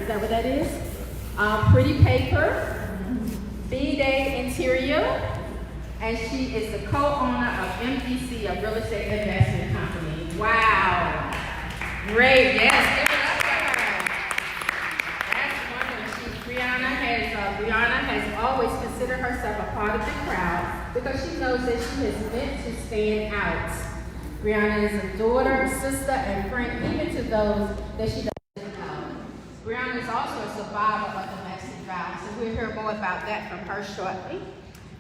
Is that what that is? Pretty Paper, B-Day Interior, and she is the co-owner of MDC, a real estate investment company. Wow. Great. Yes, give it up for her. That's wonderful. Brianna has always considered herself a part of the crowd because she knows that she is meant to stand out. Brianna is a daughter, sister, and friend, even to those that she doesn't know. Brianna is also a survivor of domestic violence, and we'll hear more about that from her shortly.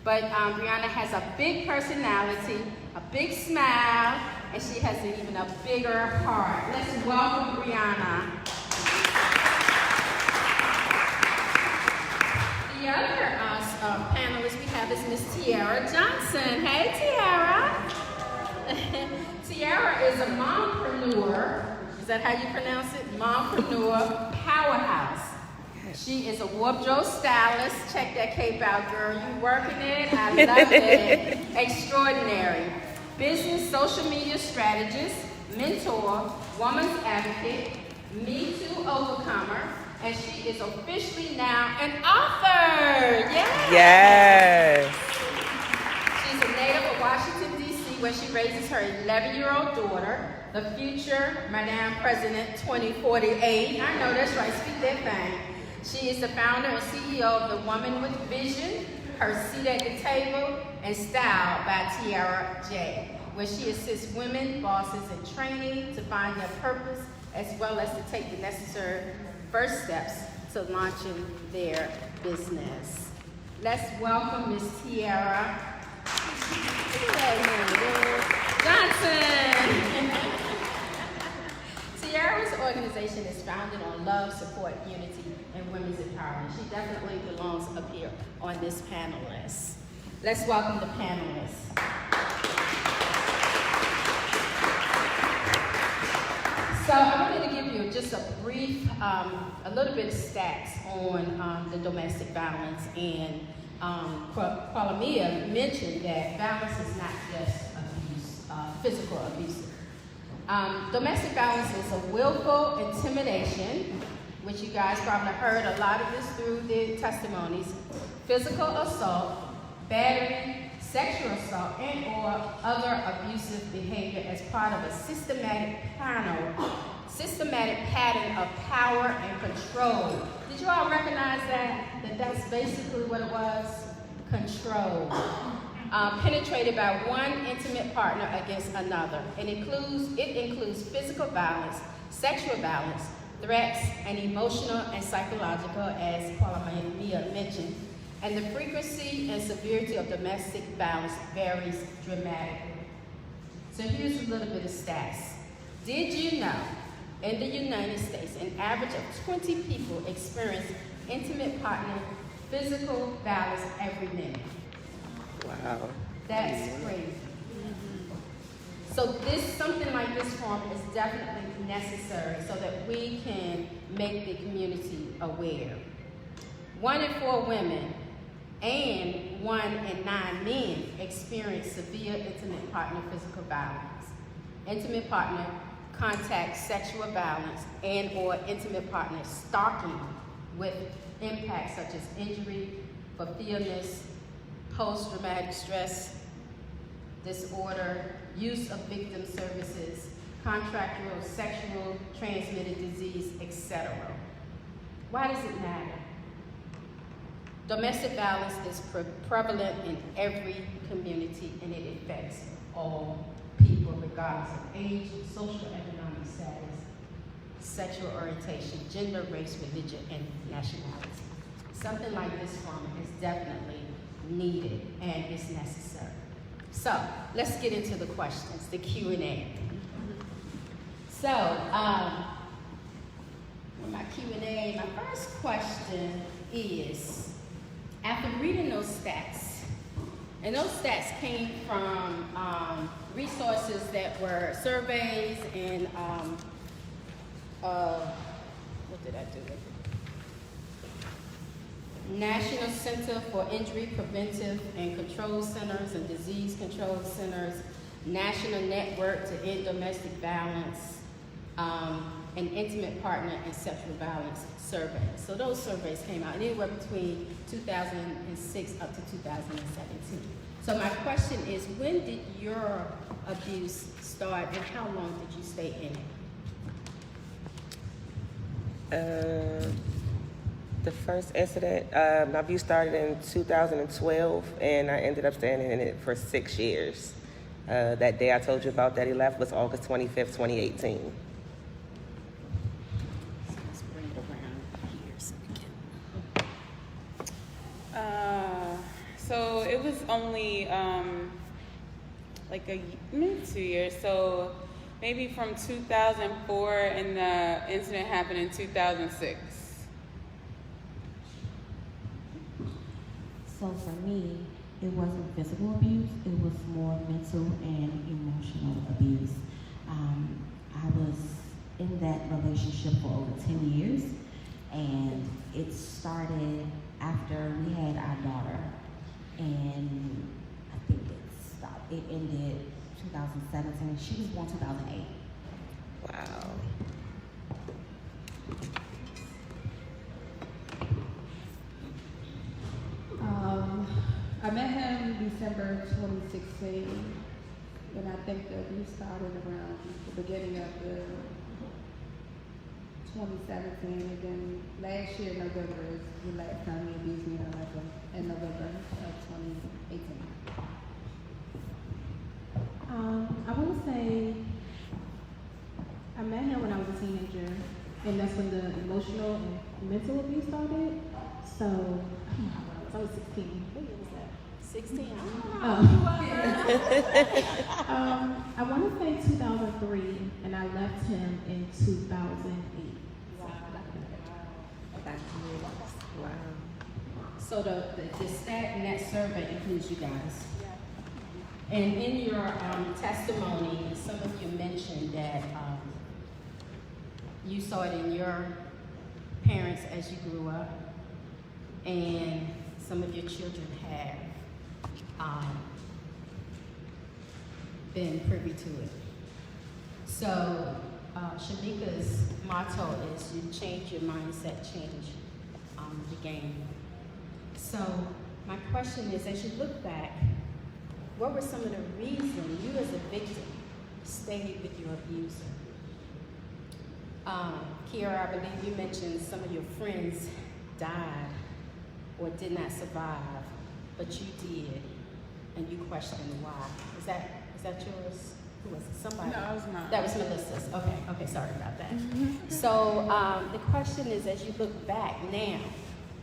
But Brianna has a big personality, a big smile, and she has even a bigger heart. Let's welcome Brianna. The other panelist we have is Miss Tiara Johnson. Hey, Tiara. Tiara is a mompreneur. Is that how you pronounce it? Mompreneur powerhouse. She is a wardrobe stylist. Check that cape out, girl. You working it? I love it. Extraordinary. Business social media strategist, mentor, woman's advocate, Me Too overcomer, and she is officially now an author. Yes. She's a native of Washington, D.C., where she raises her 11-year-old daughter, the future Madam President 2048. I know that's right. Speak that thing. She is the founder and CEO of The Woman with Vision, Her Seat at the Table, and Style by Tiara J, where she assists women, bosses, in training to find their purpose, as well as to take the necessary first steps to launching their business. Let's welcome Miss Tiara Johnson. Tiara's organization is founded on love, support, unity, and women's empowerment. She definitely belongs up here on this panelist. Let's welcome the panelists. So I wanted to give you just a brief, a little bit of stats on the domestic violence. And Kwalamia mentioned that violence is not just abuse, physical abuse. Domestic violence is a willful intimidation, which you guys probably heard a lot of this through the testimonies, physical assault, battery, sexual assault, and or other abusive behavior as part of a systematic pattern of power and control. Did you all recognize that that's basically what it was? Control. Penetrated by one intimate partner against another. It includes physical violence, sexual violence, threats, and emotional and psychological, as Paula mentioned. And the frequency and severity of domestic violence varies dramatically. So here's a little bit of stats. Did you know in the United States, an average of 20 people experience intimate partner physical violence every minute? Wow. That's crazy. So something like this forum is definitely necessary so that we can make the community aware. 1 in 4 women and 1 in 9 men experience severe intimate partner physical violence. Intimate partner contact sexual violence and or intimate partner stalking with impacts such as injury, fulfillment, post-traumatic stress disorder, use of victim services, contractual sexual transmitted disease, etc. Why does it matter? Domestic violence is prevalent in every community, and it affects all people regardless of age, social economic status, sexual orientation, gender, race, religion, and nationality. Something like this forum is definitely needed and is necessary. So let's get into the questions, the Q&A. So my Q&A, my first question is, after reading those stats, and those stats came from resources that were surveys and what did I do? National Center for Injury Preventive and Control Centers and Disease Control Centers, National Network to End Domestic Violence, an intimate partner and sexual violence survey. So those surveys came out anywhere between 2006 up to 2017. So my question is, when did your abuse start and how long did you stay in it? The first incident, my abuse started in 2012, and I ended up staying in it for 6 years. That day I told you about that he left was August 25th, 2018. Let's bring it around here so we can. So it was only maybe 2 years. So maybe from 2004, and the incident happened in 2006. So for me, it wasn't physical abuse, it was more mental and emotional abuse. I was in that relationship for over 10 years, and it started after we had our daughter, and I think it ended 2017. She was born 2008. Wow. I met him December 2016, and I think the abuse started around the beginning of the 2017, and then last year, November, is the last time he abused me in November of 2018. I want to say I met him when I was a teenager, and that's when the emotional and mental abuse started. So, I don't know how old I was 16. What year was that? 16. I want to say 2003, and I left him in 2008. Wow. So the stat in that survey includes you guys. And in your testimony, some of you mentioned that you saw it in your parents as you grew up, and some of your children have been privy to it. So Shamika's motto is you change your mindset, change the game. So my question is, as you look back, what were some of the reasons you as a victim stayed with your abuser? Kiara, I believe you mentioned some of your friends died or did not survive, but you did, and you questioned why. Is that yours? Who was it? Somebody? No, it was mine. That was Melissa's. Okay, sorry about that. So the question is, as you look back now,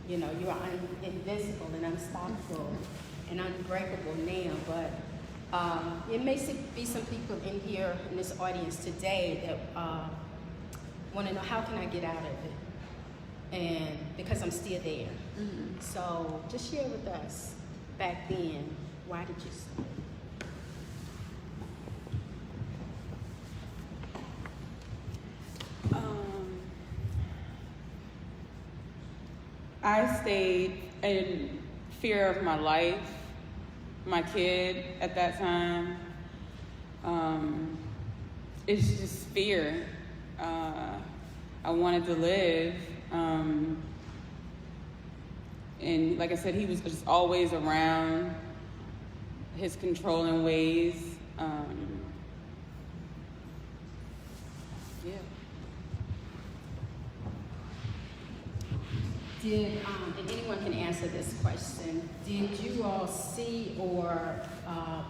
you know, you are invincible and unstoppable and unbreakable now, but it may be some people in here in this audience today that want to know, how can I get out of it? And because I'm still there. Mm-hmm. So just share with us, back then, why did you stay? I stayed in fear of my life, my kid at that time. It's just fear. I wanted to live. And like I said, he was just always around, his controlling ways. Yeah. And anyone can answer this question, did you all see or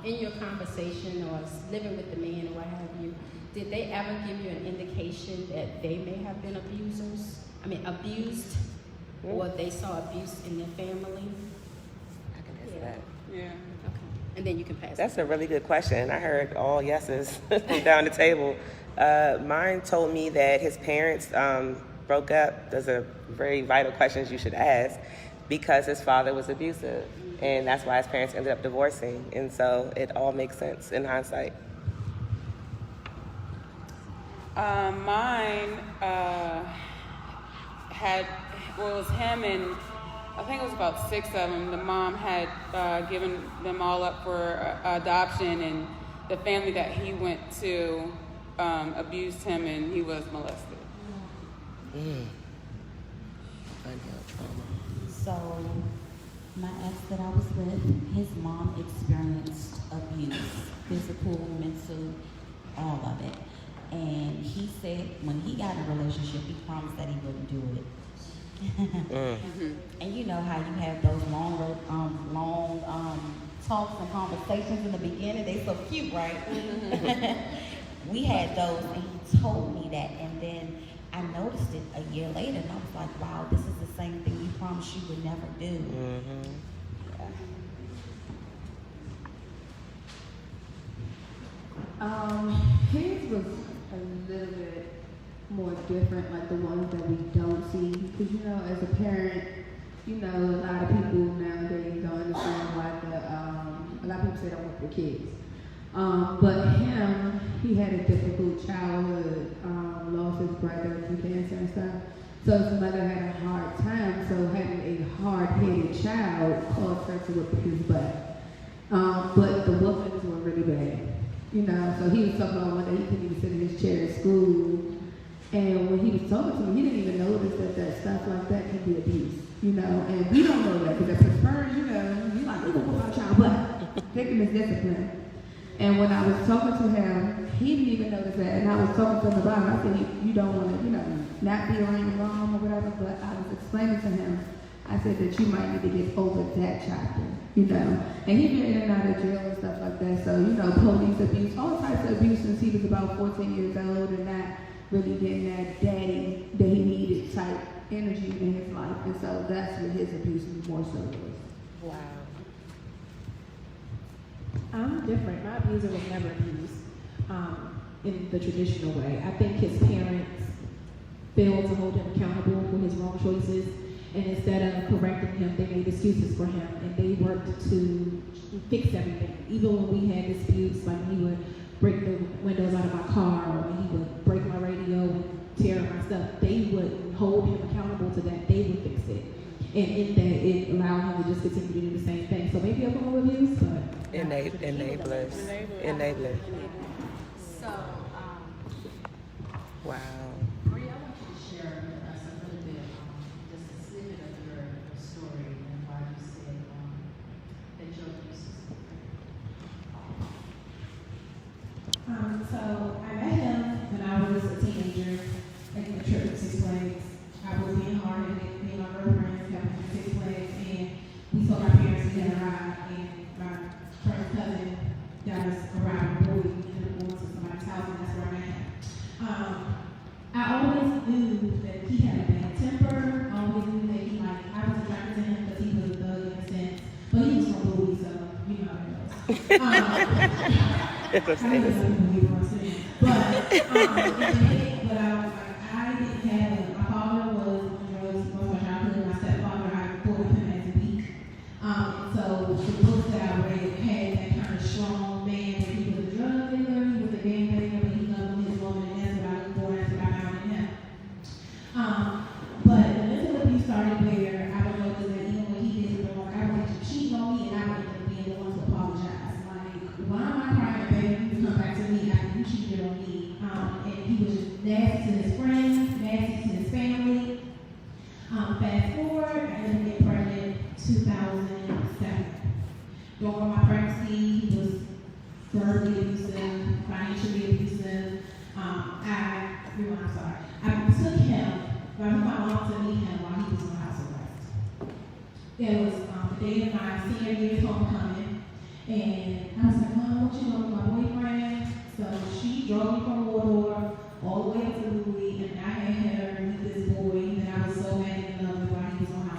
in your conversation or living with the man or what have you, did they ever give you an indication that they may have been abused, or they saw abuse in their family? I can answer that. Yeah. Okay. And then you can pass. That's a really good question. I heard all yeses from down the table. Mine told me that his parents broke up. Those are very vital questions you should ask, because his father was abusive, and that's why his parents ended up divorcing. And so it all makes sense in hindsight. Mine it was him, and I think it was about 6 of them. The mom had given them all up for adoption, and the family that he went to abused him, and he was molested. Unhealed trauma. So, my ex that I was with, his mom experienced abuse, physical, mental, all of it. And he said when he got in a relationship, he promised that he wouldn't do it. And you know how you have those long talks and conversations in the beginning. They so cute, right? We had those, and he told me that, and then I noticed it a year later, and I was like, wow, this is the same thing you promised you would never do. His was a little bit more different, like the ones that we don't see. Because, you know, as a parent, you know, a lot of people nowadays don't understand why a lot of people say don't work with kids. But him, he had a difficult childhood, lost his brother through cancer and stuff. So his mother had a hard time, so having a hard-headed child caused her to whip his butt. But the whoopings were really bad. You know, so he was talking about one day he couldn't even sit in his chair at school. And when he was talking to me, he didn't even notice that stuff like that can be abuse. You know, and we don't know that because as parents, you know, you're like, we're going to whoop our child, but victim is discipline. And when I was talking to him, he didn't even notice that. And I was talking to him about it. I said, you don't want to, you know, not be around your mom or whatever, but I was explaining to him, I said that you might need to get over that chapter, you know. And he'd been in and out of jail and stuff like that. So, you know, police abuse, all types of abuse since he was about 14 years old and not really getting that daddy that he needed type energy in his life. And so that's what his abuse more so was. Wow. I'm different. My abuser was never abused in the traditional way. I think his parents failed to hold him accountable for his wrong choices, and instead of correcting him, they made excuses for him, and they worked to fix everything. Even when we had disputes, like when he would break the windows out of my car, or when he would break my radio and tear up my stuff, they would hold him accountable to that. They would fix it. And in that, it allowed him to just continue to do the same thing. So maybe a form of abuse, but... Enablers. So, Wow. Maria, I want you to share with us a little bit, just a snippet of your story and why you said that your abuse is different. So I met him when I was a teenager at the trip to Six Flags. I was being hard-headed, me and my girlfriends got to Six Flags, and we told our parents we had a ride, and my first cousin got us a ride on board. We ended up going to somebody's house, and that's where I met him. I always knew that he had a bad temper. I always knew that I was attracted to him because he was a thug in a sense, but he was from Bowie, so you know how it goes. I was from Bowie for a second, but I was like, I didn't have my father was on drugs most of my childhood. My stepfather, I reported him as weak. So the books that I read had that kind of strong man that he was a drug dealer, he was a gang banger, but he loved his woman, and that's what I looked for, that's what I found in him. But the mental abuse started where I don't know that even when he did it wrong, I would end up cheating on me, and I would end up being the one to apologize. Like, why am I crying, baby? You come back to me after you cheated on me. And he was just nasty to his friends, nasty to his family. Fast forward, I ended up getting pregnant 2007. During my pregnancy, he was verbally abusive, financially abusive. I took him, but I took my mom to meet him while he was on house arrest. It was the day of my senior year's homecoming, and I was like, Mom, what you know with my boyfriend? So she drove me from Waldorf all the way up to Louis, and I had